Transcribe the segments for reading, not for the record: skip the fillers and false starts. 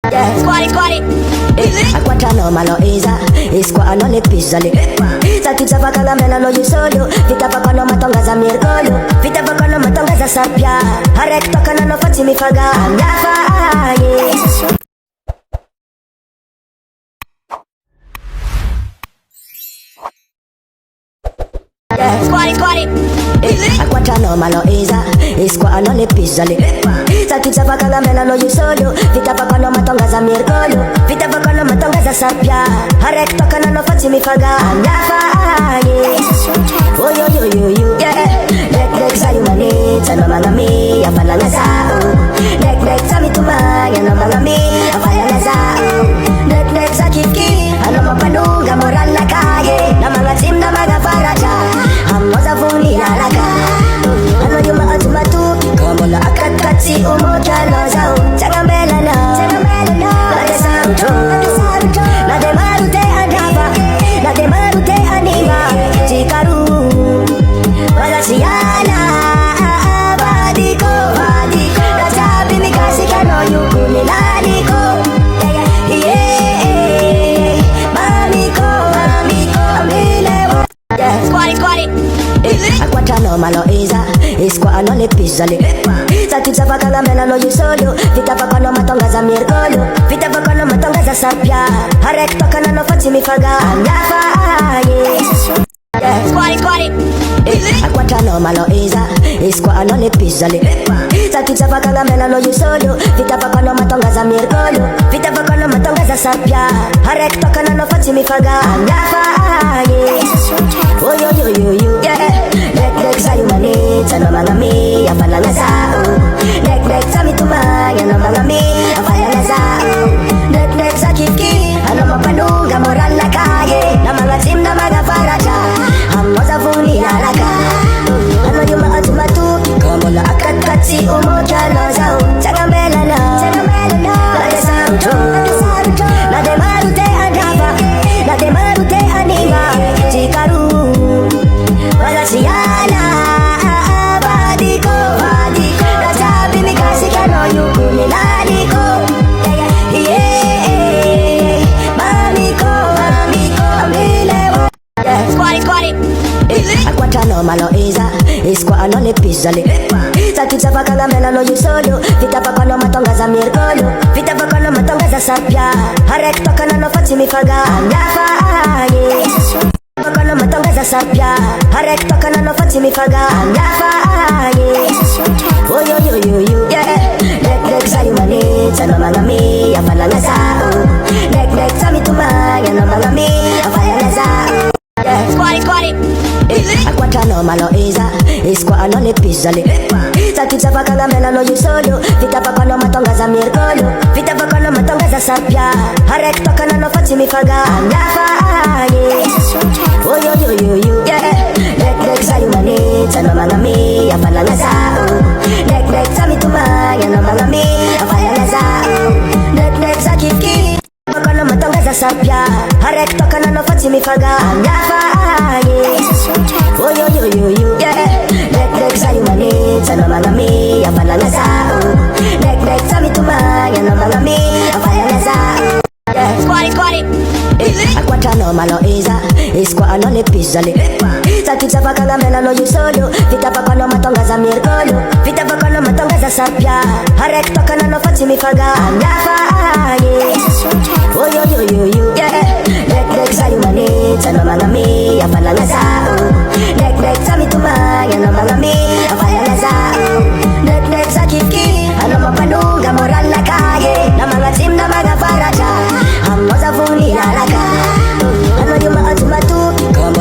Squali Aquatano maloiza Isquano le pisali Saltizza vakanga mela no yusolio Vita vakano matonga za mirgolo Vita vakano matonga za sapia Harek tokana no fati mifaga Amlafa Squali Aquatano maloiza Isquano le pisali Saltizza vakanga mela no yusolio Vita vakano matonga za mirgolo Vita vakano matonga za sapia Harek tokana no fati mifaga Amlafa Oh yo yo yo yo Nek sayu mani Tano mangami Afala nga sao Nek sami tumaya No mangami Afala nga sao Nek sa kiki Ano mapanunga moral na kaye Na mga team na mga faraja Hamo sa funi alaga Ano yung mga tumatu Como na akat-kat si umoja no sao Tsaka mela na Nade sa uto Nade marute anaba Nade marute anima Chikaru Wala siyala Badiko Nasabi mi kasi kano yuko nilaliko Mami ko Amile Squali Aquatano maloiza Isquano le pisali Saltizza vakanga mela no yusolio Vita vakano matonga za mirgolo Vita vakano matonga za sapia Harek tokana no fati mifaga Amlafa Squali Aquatano maloiza Isquano le pisali Saltizza vakanga mela no yusolio Vita vakano matonga za mirgolo Vita vakano matonga za sapia Harek tokana no fati mifaga Amlafa Oh yo yo yo yo Nek sayu mani Tano mangami Afala nga sao Nek sami tumaya No mangami Afala nga sao Nek sa kiki Ano mapanunga moral na kaye Na mga team na mga faraja Hamo sa funi alaga Ano yung mga tumatu Como na akat-kat si umoja no sao Tsaka mela na Nade sa uto Nade marute anaba Nade marute anima Chikaru Wala siyala Badiko Nasabi mi kasi kano yuko nilaliko Mami ko Amile Squali Aquatano maloiza Isquano le pisali Saltizza vakanga mela no yusolio Vita vakano matonga za mirgolo Vita vakano matonga za sapia Harek tokana no fati mifaga Amlafa Vakano matonga za sapia Harek tokana no fati mifaga Amlafa Oh yo yo yo yo Nek sayu mani Tano mangami Afala nga sao Nek sami tumaya No mangami Afala nga sao Squali Aquatano maloiza Isquano le pisali Saltizza vakanga mela no yusolio Vita vakano matonga za mirgolo Vita vakano matonga za sapia Harek tokana no fati mifaga Amlafa Oh yo yo yo yo Nek sayu mani Tano mangami Afala nga sao Nek sami tumaya No mangami Afala nga sao Nek sa kiki Vakano matonga za sapia Harek tokana no fati mifaga Amlafa Oh yo yo yo yo Nek sayu mani Tano mangami Afala nga sao Nek sami tumaya No mangami Afala nga sao Squali Aquatano maloiza Isquano le pisali Saltizza vakanga mela no yusolio Vita vakano matonga za mirgolo Vita vakano matonga za sapia Harek tokana no fati mifaga Amlafa Oh yo yo yo yo Nek sayu mani Tano mangami Afala nga sao Nek sami tumaya No mangami Afala nga sao Nek sa kiki Ano mapanunga moral na kaye Na mga team na mga faraja Hamo sa funi alaga Ano yung mga tumatu Como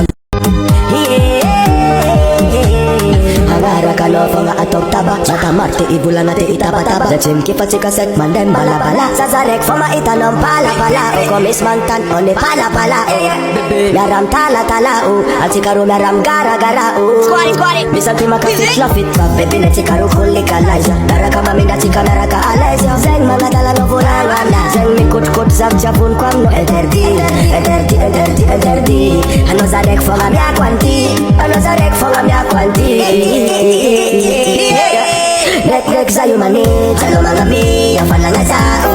Hangara ka no Fonga atog taba Mata marte ibula na te itaba-taba Sa chim kipat si kasek mandem bala-bala Sa zarek foma itanom pala-pala O komis mantan o ne pala-pala Meram tala-tala o At si karo meram gara-gara o Squali Bisan ti makasik lafit pa Baby net si karo kuli ka laisa Nara ka maminda si ka nara ka alaisa Zeng mga tala no furangan na Zeng mikut-kut zag japun kwam no enterdi Ano zarek fonga mia kwanti Ano zarek fonga mia kwanti Nek sayu mani Tano mangami Afala nga sao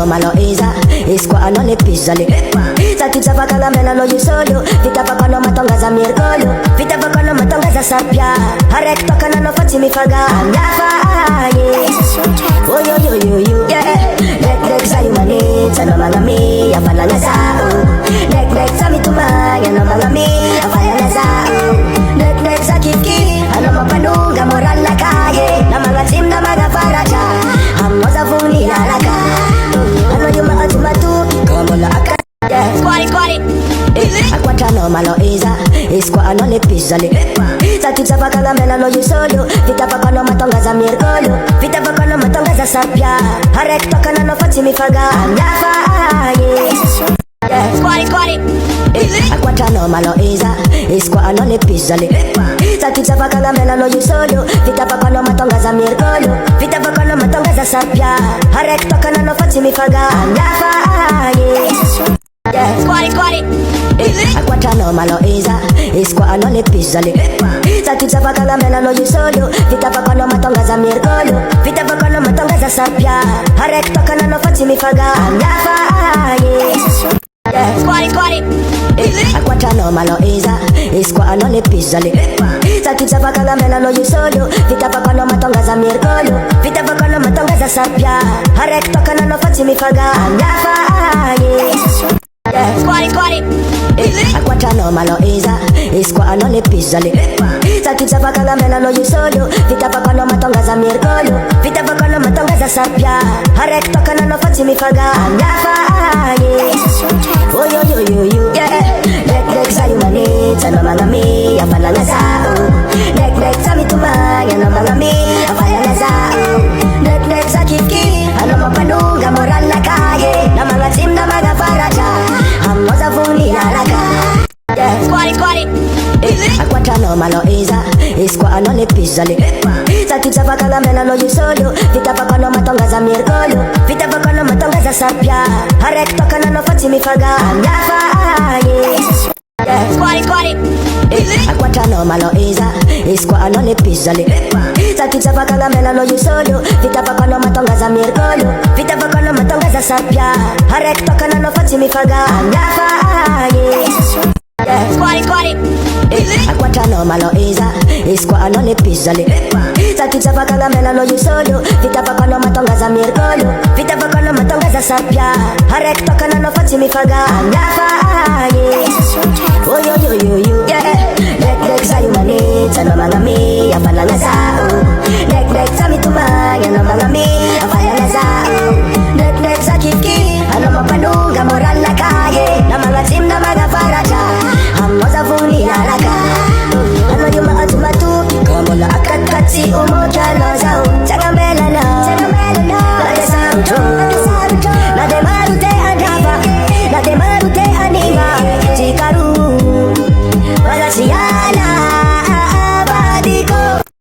malo iskwa anole pizali Satitsa vakanga mena no yusolo Vita vakano matonga za mirgolo Vita vakano matonga za sapya Harek toka na no fati mifaga Ngafa oh yo yo yo yo yeah Lek sa yumani Tano mangami Yafala nga sao Lek sa mitumaya No mangami Yafala nga sao Lek sa kiki Ano mapanunga moral na kaye Na mga team na mga faraja Hamo za vuni lalaka Ano yung mga tumatu Kama mola aka Kwari Akwatano malo iskwa anole pizali Satitsa vakanga mena no yusolo Vita vakano matonga za mirgolo Vita vakano matonga za sapya Harek toka na no fati mifaga Ngafa Kwari Akwatano malo iskwa anole pizali Satitsa vakanga mena no yusolo Vita vakano matonga za mirgolo Vita vakano matonga za sapya Harek toka na no fati mifaga Ngafa Kwari Akwatano malo iskwa anole pizali Satitsa vakanga mena no yusolo Vita vakano matonga za mirgolo Vita vakano matonga za sapya Harek toka na no fati mifaga Ngafa Kwari Akwatano malo iskwa anole pizali Satitsa vakanga mena no yusolo Vita vakano matonga za mirgolo Vita vakano matonga za sapya Harek toka na no fati mifaga Ngafa Kwari Akwatano malo iskwa anole pizali Satitsa vakanga mena no yusolo Vita vakano matonga za mirgolo Vita vakano matonga za sapya Harek toka na no fati mifaga Ngafa oh yo yo yo yo yeah Lek sa yumani Tano mangami Yafala nga sao Lek sa mitumaya No mangami Yafala nga sao Lek sa kiki Ano mapanunga moral na kaye Na mga team na mga faraja Hamo za vuni lalaka Kwari Akwatano malo iskwa anole pizali Satitsa vakanga mena no yusolo Vita vakano matonga za mirgolo Vita vakano matonga za sapya Harek toka na no fati mifaga Ngafa Kwari Akwatano malo iskwa anole pizali Satitsa vakanga mena no yusolo Vita vakano matonga za mirgolo Vita vakano matonga za sapya Harek toka na no fati mifaga Ngafa Kwari Akwatano malo iskwa anole pizali Satitsa vakanga mena no yusolo Vita vakano matonga za mirgolo Vita vakano matonga za sapya Harek toka na no fati mifaga Ngafa oh yo yo yo yo